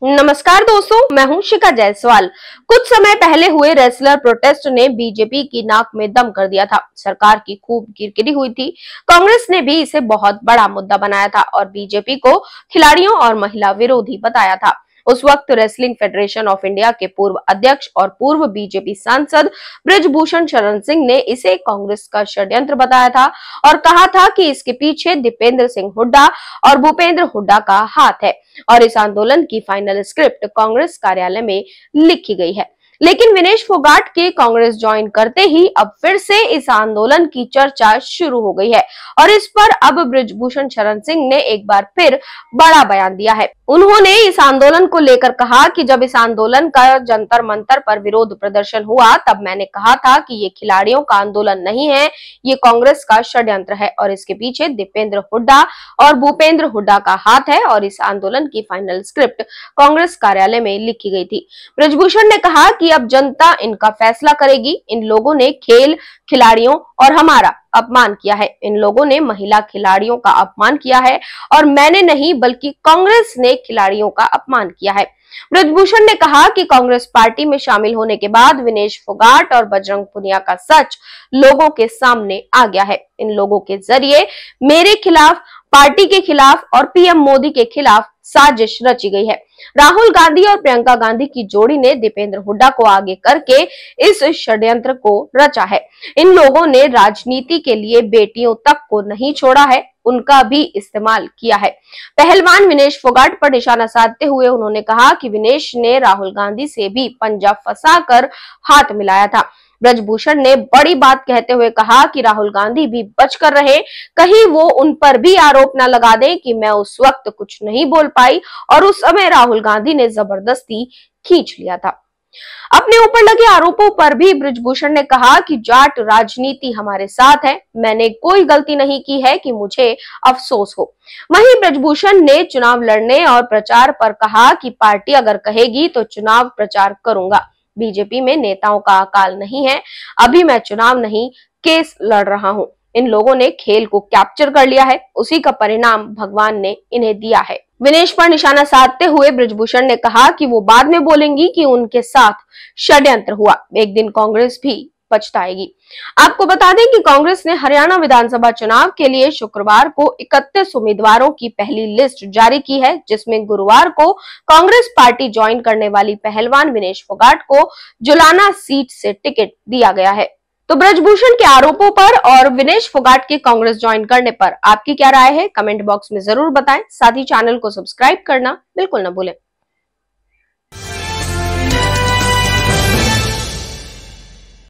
नमस्कार दोस्तों, मैं हूं शिखा जायसवाल। कुछ समय पहले हुए रेसलर प्रोटेस्ट ने बीजेपी की नाक में दम कर दिया था। सरकार की खूब किरकिरी हुई थी। कांग्रेस ने भी इसे बहुत बड़ा मुद्दा बनाया था और बीजेपी को खिलाड़ियों और महिला विरोधी बताया था। उस वक्त रेसलिंग फेडरेशन ऑफ इंडिया के पूर्व अध्यक्ष और पूर्व बीजेपी सांसद ब्रिजभूषण शरण सिंह ने इसे कांग्रेस का षड्यंत्र बताया था और कहा था कि इसके पीछे दीपेंद्र सिंह हुड्डा और भूपेंद्र हुड्डा का हाथ है और इस आंदोलन की फाइनल स्क्रिप्ट कांग्रेस कार्यालय में लिखी गई है। लेकिन विनेश फोगाट के कांग्रेस ज्वाइन करते ही अब फिर से इस आंदोलन की चर्चा शुरू हो गई है और इस पर अब ब्रिजभूषण शरण सिंह ने एक बार फिर बड़ा बयान दिया है। उन्होंने इस आंदोलन को लेकर कहा कि जब इस आंदोलन का जंतर मंतर पर विरोध प्रदर्शन हुआ तब मैंने कहा था कि ये खिलाड़ियों का आंदोलन नहीं है, ये कांग्रेस का षड्यंत्र है और इसके पीछे दीपेंद्र हुड्डा और भूपेंद्र हुड्डा का हाथ है और इस आंदोलन की फाइनल स्क्रिप्ट कांग्रेस कार्यालय में लिखी गई थी। ब्रिजभूषण ने कहा कि अब जनता इनका फैसला करेगी। इन लोगों ने खेल खिलाड़ियों और हमारा अपमान किया है। इन लोगों ने महिला खिलाड़ियों का अपमान किया है और मैंने नहीं बल्कि कांग्रेस ने खिलाड़ियों का अपमान किया है। ब्रिजभूषण ने कहा कि कांग्रेस पार्टी में शामिल होने के बाद विनेश फोगाट और बजरंग पुनिया का सच लोगों के सामने आ गया है। इन लोगों के जरिए मेरे खिलाफ, पार्टी के खिलाफ और पीएम मोदी के खिलाफ साजिश रची गई है। राहुल गांधी और प्रियंका गांधी की जोड़ी ने दीपेंद्र हुड्डा को आगे करके इस षड्यंत्र को रचा है। इन लोगों ने राजनीति के लिए बेटियों तक को नहीं छोड़ा है, उनका भी इस्तेमाल किया है। पहलवान विनेश फोगाट पर निशाना साधते हुए उन्होंने कहा कि विनेश ने राहुल गांधी से भी पंजा फंसाकर हाथ मिलाया था। ब्रजभूषण ने बड़ी बात कहते हुए कहा कि राहुल गांधी भी बचकर रहे, कहीं वो उन पर भी आरोप न लगा दें कि मैं उस वक्त कुछ नहीं बोल पाई और उस समय राहुल गांधी ने जबरदस्ती खींच लिया था। अपने ऊपर लगे आरोपों पर भी ब्रिजभूषण ने कहा कि जाट राजनीति हमारे साथ है, मैंने कोई गलती नहीं की है कि मुझे अफसोस हो। वहीं ब्रिजभूषण ने चुनाव लड़ने और प्रचार पर कहा कि पार्टी अगर कहेगी तो चुनाव प्रचार करूंगा। बीजेपी में नेताओं का अकाल नहीं है, अभी मैं चुनाव नहीं केस लड़ रहा हूं। इन लोगों ने खेल को कैप्चर कर लिया है, उसी का परिणाम भगवान ने इन्हें दिया है। विनेश पर निशाना साधते हुए ब्रिजभूषण ने कहा कि वो बाद में बोलेंगी कि उनके साथ षड्यंत्र हुआ, एक दिन कांग्रेस भी पछताएगी। आपको बता दें कि कांग्रेस ने हरियाणा विधानसभा चुनाव के लिए शुक्रवार को 31 उम्मीदवारों की पहली लिस्ट जारी की है, जिसमें गुरुवार को कांग्रेस पार्टी ज्वाइन करने वाली पहलवान विनेश फोगाट को जुलाना सीट से टिकट दिया गया है। तो ब्रजभूषण के आरोपों पर और विनेश फोगाट के कांग्रेस ज्वाइन करने पर आपकी क्या राय है, कमेंट बॉक्स में जरूर बताएं। साथ ही चैनल को सब्सक्राइब करना बिल्कुल न भूलें।